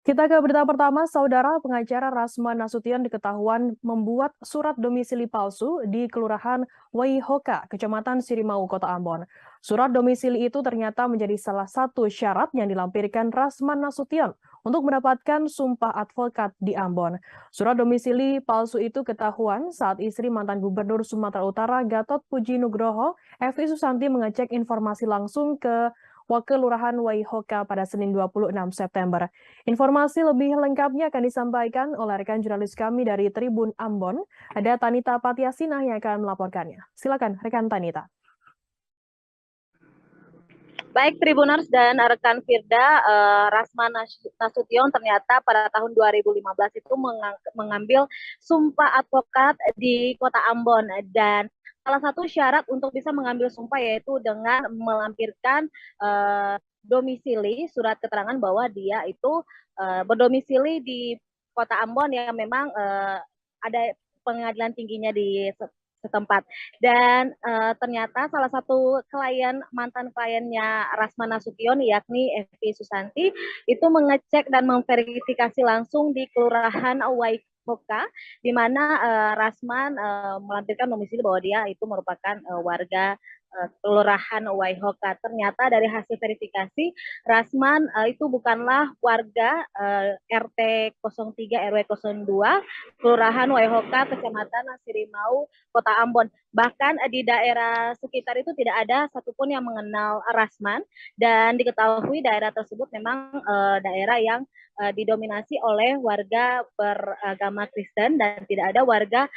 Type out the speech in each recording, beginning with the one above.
Kita ke berita pertama, saudara pengacara Rasman Nasution diketahuan membuat surat domisili palsu di Kelurahan Waihoka, Kecamatan Sirimau, Kota Ambon. Surat domisili itu ternyata menjadi salah satu syarat yang dilampirkan Rasman Nasution untuk mendapatkan sumpah advokat di Ambon. Surat domisili palsu itu ketahuan saat istri mantan Gubernur Sumatera Utara Gatot Puji Nugroho, Evi Susanti mengecek informasi langsung ke Wakil Lurahan Waihoka pada Senin 26 September. Informasi lebih lengkapnya akan disampaikan oleh rekan jurnalis kami dari Tribun Ambon. Ada Tanita Patiasina yang akan melaporkannya. Silakan rekan Tanita. Baik Tribuners dan rekan Firda, Rasman Nasution ternyata pada tahun 2015 itu mengambil sumpah advokat di Kota Ambon, dan salah satu syarat untuk bisa mengambil sumpah yaitu dengan melampirkan domisili, surat keterangan bahwa dia itu berdomisili di Kota Ambon yang memang ada pengadilan tingginya di setempat. Dan ternyata salah satu mantan kliennya Rasman Nasution yakni Evi Susanti itu mengecek dan memverifikasi langsung di Kelurahan Waihoka, di mana Rasman melampirkan domisili bahwa dia itu merupakan warga Kelurahan Waihoka. Ternyata dari hasil verifikasi Rasman itu bukanlah warga RT 03 RW 02 Kelurahan Waihoka, Kecamatan Sirimau, Kota Ambon. Bahkan di daerah sekitar itu tidak ada satupun yang mengenal Rasman, dan diketahui daerah tersebut memang daerah yang didominasi oleh warga beragama Kristen dan tidak ada warga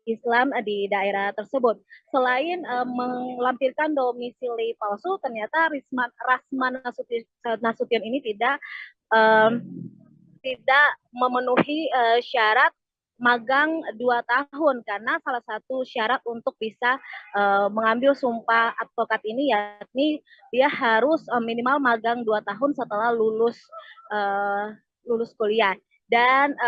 Islam di daerah tersebut. Selain melampirkan domisili palsu, ternyata Rasman Nasution ini tidak memenuhi syarat magang 2 tahun, karena salah satu syarat untuk bisa mengambil sumpah advokat ini yakni dia harus minimal magang 2 tahun setelah lulus kuliah. Dan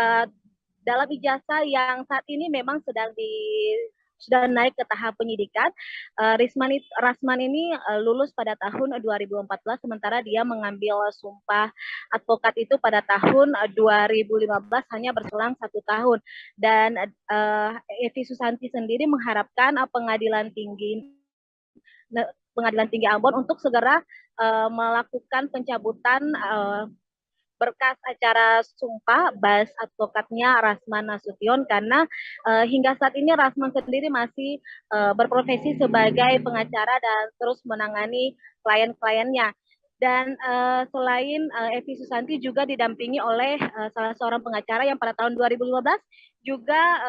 dalam ijazah yang saat ini memang sudah naik ke tahap penyidikan, Rasman ini lulus pada tahun 2014, sementara dia mengambil sumpah advokat itu pada tahun 2015, hanya berselang 1 tahun. Dan Evi Susanti sendiri mengharapkan Pengadilan Tinggi Ambon untuk segera melakukan pencabutan berkas acara sumpah bas advokatnya Rasman Nasution, karena hingga saat ini Rasman sendiri masih berprofesi sebagai pengacara dan terus menangani klien-kliennya. Dan selain Evi Susanti juga didampingi oleh salah seorang pengacara yang pada tahun 2015 juga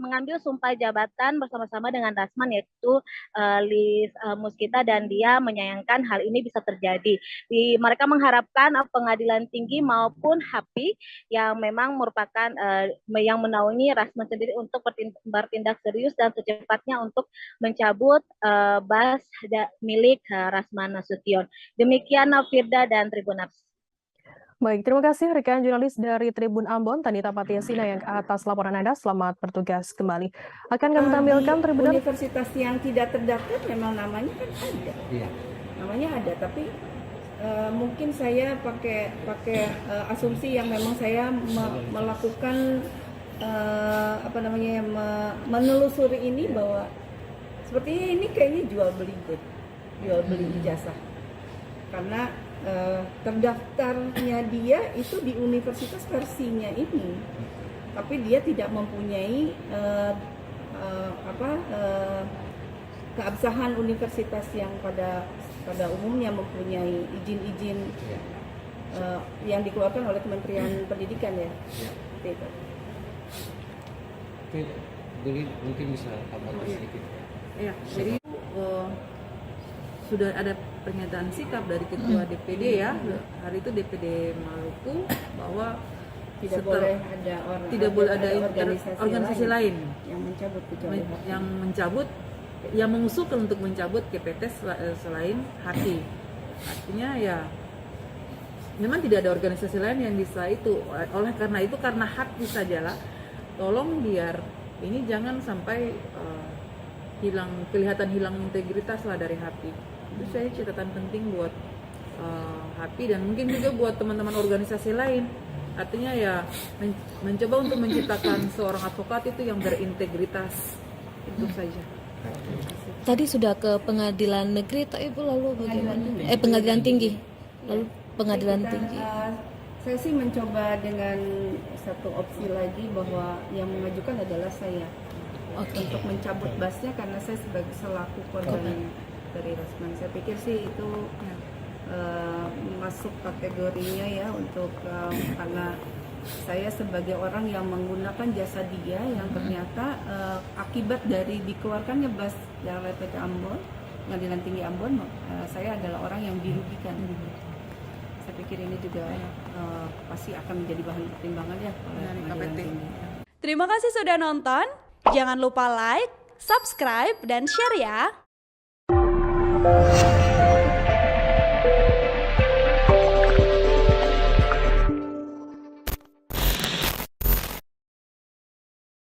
mengambil sumpah jabatan bersama-sama dengan Rasman, yaitu Liz Muskita, dan dia menyayangkan hal ini bisa terjadi. Mereka mengharapkan Pengadilan Tinggi maupun HAPI yang memang merupakan yang menaungi Rasman sendiri untuk bertindak serius dan secepatnya untuk mencabut bas milik Rasman Nasution. Demikian Firda dan Tribuners. Baik, terima kasih rekan jurnalis dari Tribun Ambon, Tanita Patiasina yang atas laporan Anda. Selamat bertugas kembali. Akan kami tampilkan Tribun universitas yang tidak terdaftar memang namanya kan ada. Iya. Namanya ada, tapi mungkin saya pakai asumsi yang memang saya melakukan menelusuri ini bahwa sepertinya ini kayaknya jual beli ijazah, karena terdaftarnya dia itu di universitas versinya ini, tapi dia tidak mempunyai keabsahan universitas yang pada umumnya mempunyai izin-izin yang dikeluarkan oleh Kementerian Pendidikan ya. Itu. Oke, Duli mungkin bisa tambahkan sedikit. Ya, jadi sudah ada pernyataan sikap dari ketua DPD ya, hari itu DPD Maluku, bahwa tidak boleh ada organisasi lain yang mengusulkan untuk mencabut KPT selain HAPI. Artinya ya memang tidak ada organisasi lain yang bisa itu. Oleh karena itu, karena HAPI sajalah, tolong biar ini jangan sampai kelihatan hilang integritas lah dari HAPI. Itu saya catatan penting buat happy, dan mungkin juga buat teman-teman organisasi lain. Artinya ya mencoba untuk menciptakan seorang advokat itu yang berintegritas, itu saja. Tadi sudah ke pengadilan negeri, tak Ibu, lalu bagaimana? Pengadilan tinggi. Lalu pengadilan Kita, tinggi. saya sih mencoba dengan satu opsi lagi bahwa yang mengajukan adalah saya untuk mencabut basnya karena saya sebagai selaku korban dari Rasman. Saya pikir sih itu masuk kategorinya ya untuk karena saya sebagai orang yang menggunakan jasa dia yang ternyata akibat dari dikeluarkannya bas dari PT Ambon, Pengadilan Tinggi Ambon, saya adalah orang yang dirugikan. Saya pikir ini juga pasti akan menjadi bahan pertimbangan ya oleh Pengadilan Tinggi. Terima kasih sudah nonton. Jangan lupa like, subscribe, dan share ya.